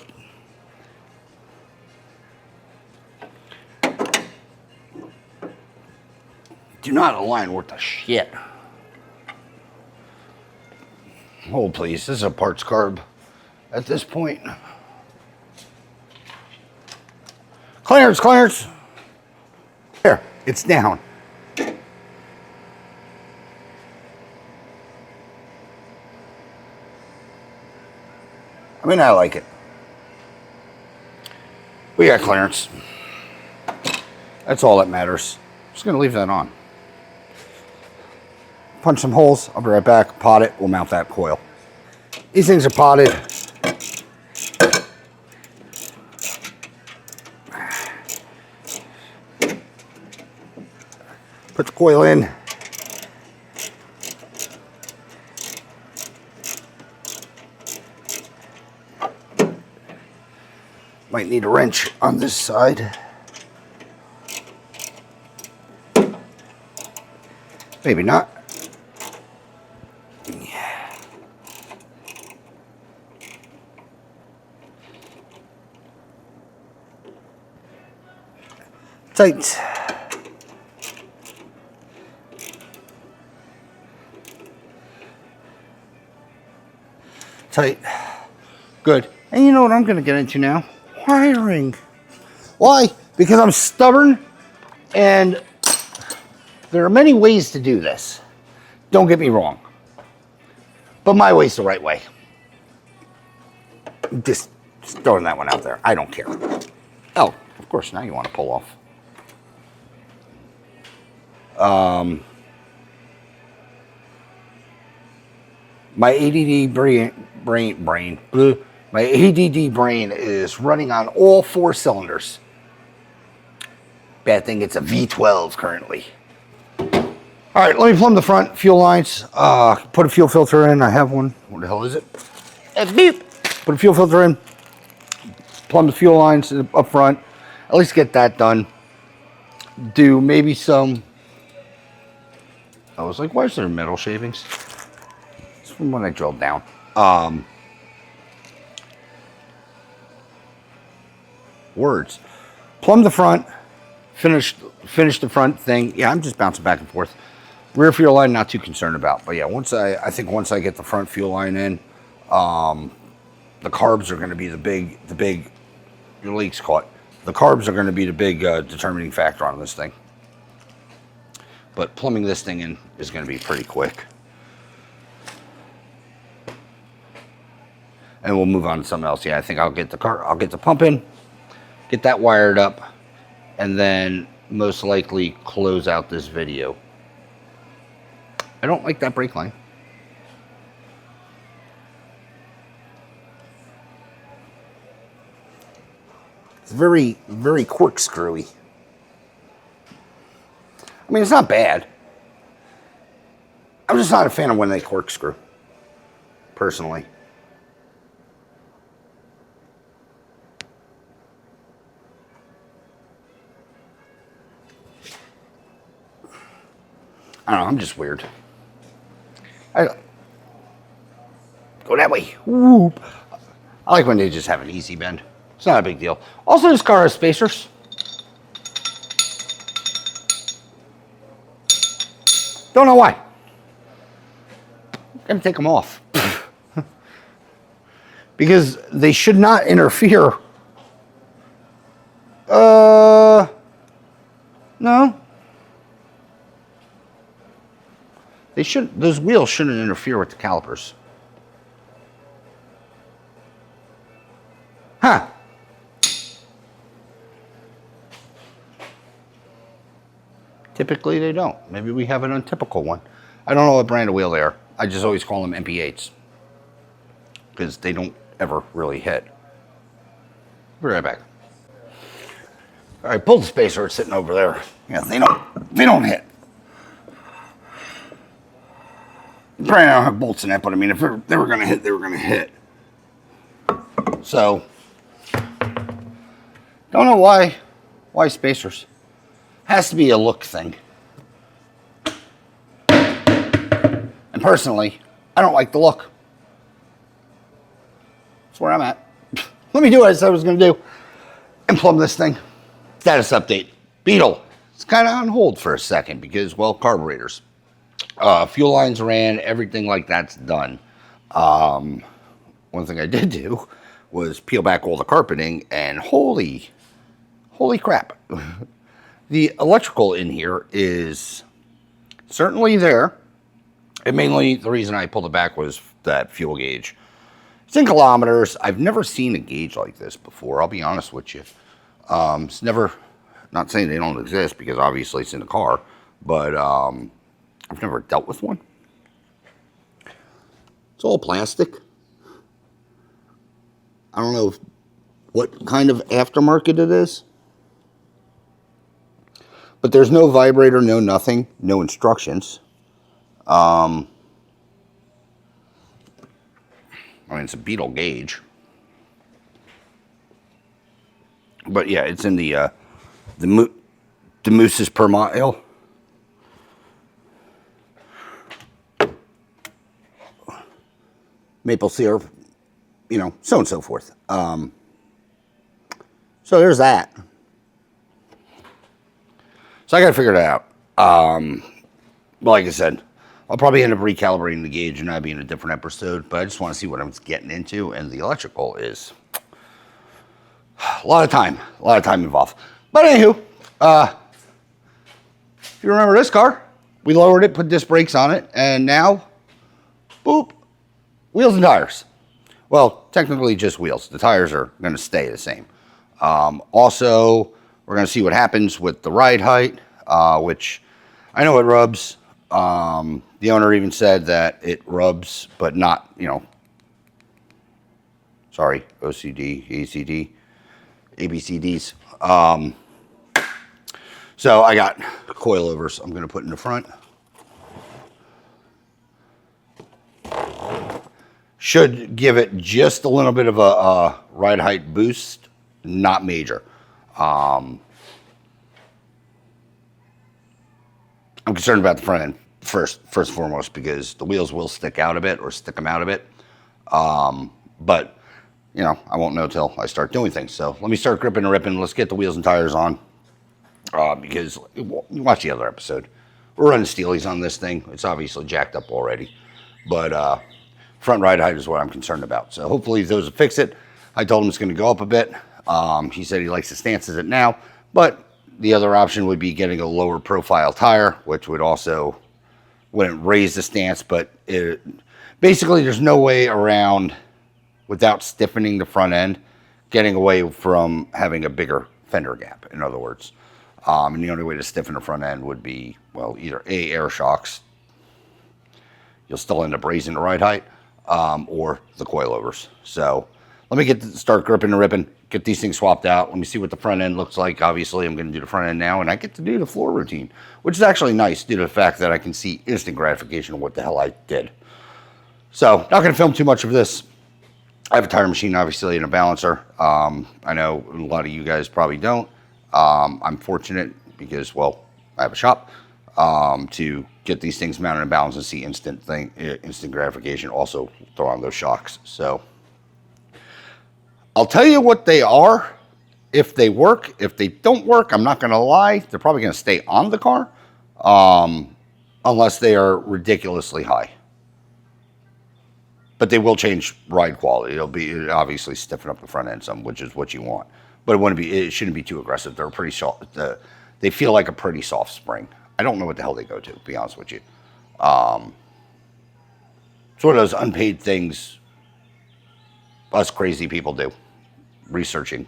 Speaker 1: Do not align worth a shit. Hold please, this is a parts carb at this point. Clearance, clearance. There, it's down. I mean, I like it. We got clearance. That's all that matters. Just gonna leave that on. Punch some holes. I'll be right back. Pot it. We'll mount that coil. These things are potted. Put the coil in. Might need a wrench on this side. Maybe not. Yeah. Tight. Tight. Good. And you know what I'm going to get into now? Wiring. Why? Because I'm stubborn, and there are many ways to do this. Don't get me wrong. But my way's the right way. Just throwing that one out there. I don't care. Oh, of course, now you want to pull off. My ADD my ADD brain is running on all 4 cylinders. Bad thing, it's a V12 currently. All right, let me plumb the front fuel lines. Put a fuel filter in. I have one. What the hell is it? Beep. Put a fuel filter in. Plumb the fuel lines up front. At least get that done. Do maybe some. I was like, why is there metal shavings? It's from when I drilled down. Words. Plumb the front. Finish the front thing. Yeah, I'm just bouncing back and forth. Rear fuel line, not too concerned about. But yeah, once I think I get the front fuel line in, the carbs are going to be the big. Your leak's caught. The carbs are going to be the big determining factor on this thing. But plumbing this thing in is going to be pretty quick. And we'll move on to something else. Yeah, I think I'll get the pump in, get that wired up, and then most likely close out this video. I don't like that brake line. It's very, very corkscrewy. I mean, it's not bad. I'm just not a fan of when they corkscrew, personally. I don't know, I'm just weird. Go that way. Whoop. I like when they just have an easy bend. It's not a big deal. Also, this car has spacers. Don't know why. Gotta take them off. Because they should not interfere. No. They should. Those wheels shouldn't interfere with the calipers. Huh. Typically they don't. Maybe we have an untypical one. I don't know what brand of wheel they are. I just always call them MP8s. Because they don't ever really hit. Be right back. Alright, pull the spacer, it's sitting over there. Yeah, they don't hit. Probably don't have bolts in it, but I mean, if they were gonna hit, they were gonna hit. So, don't know why spacers. Has to be a look thing. And personally, I don't like the look. That's where I'm at. Let me do what I said I was gonna do and plumb this thing. Status update. Beetle. It's kind of on hold for a second because, well, carburetors. Fuel lines ran, everything like that's done. One thing I did do was peel back all the carpeting, and holy crap. The electrical in here is certainly there. And mainly the reason I pulled it back was that fuel gauge. It's in kilometers. I've never seen a gauge like this before, I'll be honest with you. It's never, not saying they don't exist because obviously it's in the car, but I've never dealt with one. It's all plastic. I don't know what kind of aftermarket it is. But there's no vibrator, no nothing, no instructions. I mean, it's a Beetle gauge. But yeah, it's in the mousses per mile. Maple syrup, you know, so on and so forth. So there's that. So I got to figure that out. Like I said, I'll probably end up recalibrating the gauge and that'll be in a different episode, but I just want to see what I'm getting into, and the electrical is a lot of time involved. But anywho, if you remember this car, we lowered it, put disc brakes on it, and now, boop, wheels and tires. Well, technically just wheels. The tires are going to stay the same. Also, we're going to see what happens with the ride height, which I know it rubs. The owner even said that it rubs, but not, you know, sorry, OCD, ACD, ABCDs. So I got coilovers I'm going to put in the front. Should give it just a little bit of a ride height boost, not major. I'm concerned about the front end first and foremost because the wheels will stick out a bit or stick them out a bit. But, you know, I won't know till I start doing things. So let me start gripping and ripping. Let's get the wheels and tires on because you watch the other episode. We're running steelies on this thing. It's obviously jacked up already. But front ride height is what I'm concerned about. So hopefully those will fix it. I told him it's going to go up a bit. He said he likes the stance as it now, but the other option would be getting a lower profile tire, which would also, wouldn't raise the stance, but basically there's no way around without stiffening the front end getting away from having a bigger fender gap, in other words. And the only way to stiffen the front end would be, well, either A, air shocks. You'll still end up raising the ride height, or the coilovers. So let me start gripping and ripping, get these things swapped out. Let me see what the front end looks like. Obviously, I'm going to do the front end now, and I get to do the floor routine, which is actually nice due to the fact that I can see instant gratification of what the hell I did. So not going to film too much of this. I have a tire machine, obviously, and a balancer. I know a lot of you guys probably don't. I'm fortunate because, well, I have a shop to get these things mounted and balanced and see instant gratification. Also throw on those shocks. So I'll tell you what they are if they work. If they don't work, I'm not going to lie. They're probably going to stay on the car unless they are ridiculously high. But they will change ride quality. It'll obviously stiffen up the front end some, which is what you want. But it shouldn't be too aggressive. They're pretty soft. They feel like a pretty soft spring. I don't know what the hell they go to be honest with you. It's one of those unpaid things us crazy people do, researching.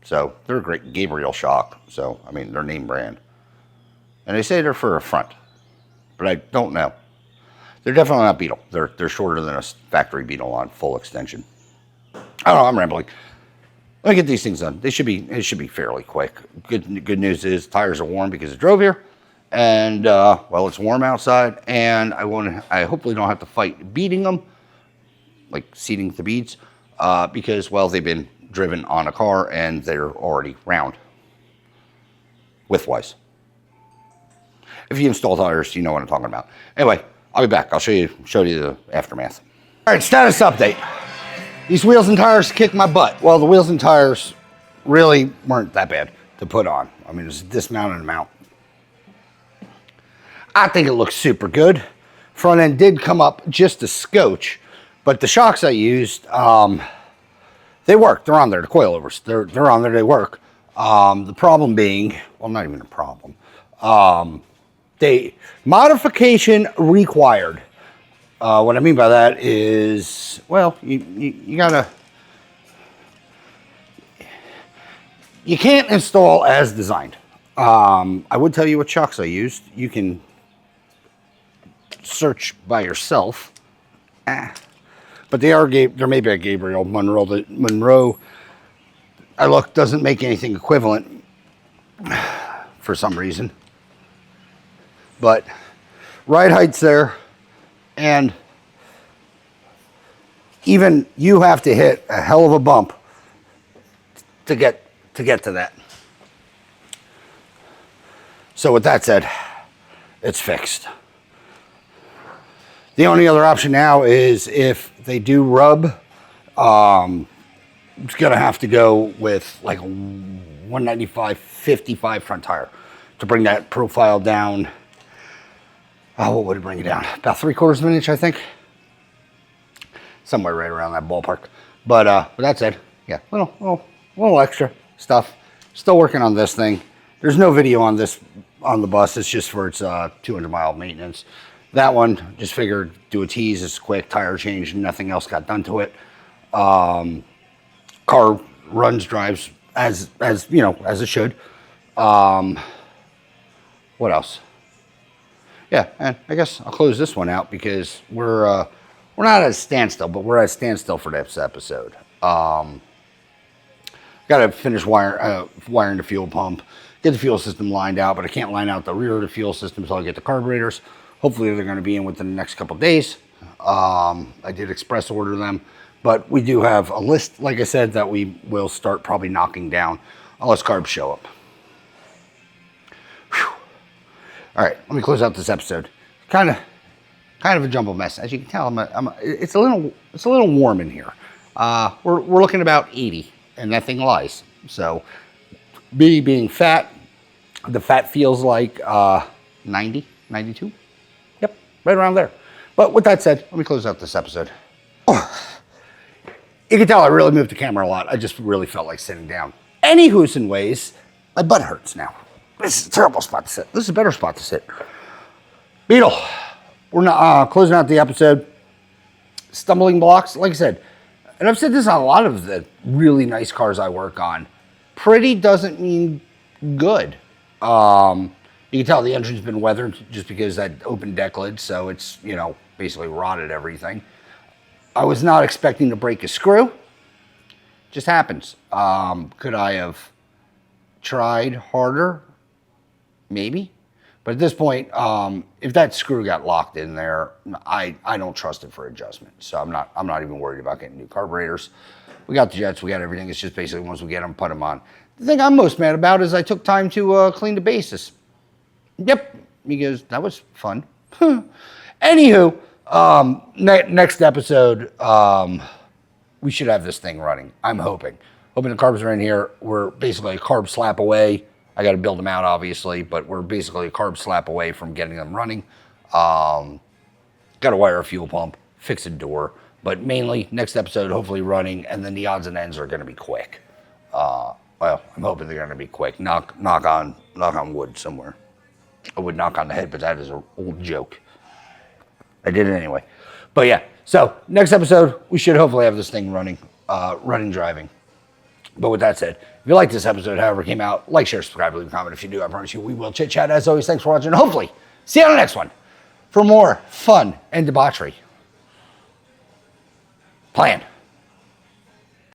Speaker 1: So they're a great Gabriel shock. So, I mean, they're name brand. And they say they're for a front, but I don't know. They're definitely not Beetle. They're shorter than a factory Beetle on full extension. I don't know, I'm rambling. Let me get these things done. It should be fairly quick. Good news is tires are warm because I drove here. And, well, it's warm outside. And I hopefully don't have to fight beating them, like seating the beads, because, well, they've been driven on a car and they're already round, widthwise. If you install tires, you know what I'm talking about. Anyway, I'll be back. I'll show you the aftermath. All right, status update. These wheels and tires kicked my butt. Well, the wheels and tires really weren't that bad to put on. I mean, it was a dismounted mount. I think it looks super good. Front end did come up just a scotch, but the shocks I used, they work. They're on there. The coilovers, they're on there. They work. The problem being, well, not even a problem. Modification required. What I mean by that is, well, you can't install as designed. I would tell you what shocks I used. You can search by yourself. But they're made by Gabriel Monroe. I look, doesn't make anything equivalent for some reason. But ride height's there, and even you have to hit a hell of a bump to get to that. So with that said, it's fixed. The only other option now is if they do rub, it's gonna have to go with like a 195/55 front tire to bring that profile down. What would it bring it down? About 3/4 of an inch, I think. Somewhere right around that ballpark. But with that said, yeah, little extra stuff. Still working on this thing. There's no video on this on the bus. It's just for its 200-mile maintenance. That one, just figured do a tease. It's quick tire change. Nothing else got done to it. Car drives as you know, as it should. What else? Yeah, and I guess I'll close this one out because we're not at a standstill, but we're at a standstill for this episode. Got to finish wiring the fuel pump, get the fuel system lined out, but I can't line out the rear of the fuel system until I get the carburetors. Hopefully they're going to be in within the next couple of days. I did express order them, but we do have a list, like I said, that we will start probably knocking down unless carbs show up. Whew. All right, let me close out this episode. Kind of a jumbled mess, as you can tell. It's a little warm in here. We're looking about 80, and that thing lies. So, me being fat, the fat feels like 90, 92. Yep, right around there. But with that said, let me close out this episode. You can tell I really moved the camera a lot. I just really felt like sitting down. Anywho's and ways, my butt hurts now. This is a terrible spot to sit. This is a better spot to sit. Beetle, we're not closing out the episode. Stumbling blocks, like I said, and I've said this on a lot of the really nice cars I work on, pretty doesn't mean good. You can tell the engine's been weathered just because that open deck lid, so it's, you know, basically rotted everything. I was not expecting to break a screw. Just happens. Could I have tried harder? Maybe. But at this point, if that screw got locked in there, I don't trust it for adjustment. So I'm not even worried about getting new carburetors. We got the jets, we got everything. It's just basically once we get them, put them on. The thing I'm most mad about is I took time to clean the bases. Yep, because that was fun. Anywho, next episode, we should have this thing running. I'm hoping. Hoping the carbs are in here. We're basically a carb slap away. I got to build them out, obviously, but we're basically a carb slap away from getting them running. Got to wire a fuel pump, fix a door, but mainly next episode, hopefully running, and then the odds and ends are going to be quick. Well, I'm hoping they're going to be quick. Knock on wood somewhere. I would knock on the head, but that is an old joke. I did it anyway. But yeah, so next episode, we should hopefully have this thing running, driving. But with that said, if you like this episode, however it came out, like, share, subscribe, leave a comment. If you do, I promise you we will chit chat. As always, thanks for watching. Hopefully, see you on the next one for more fun and debauchery. Plan.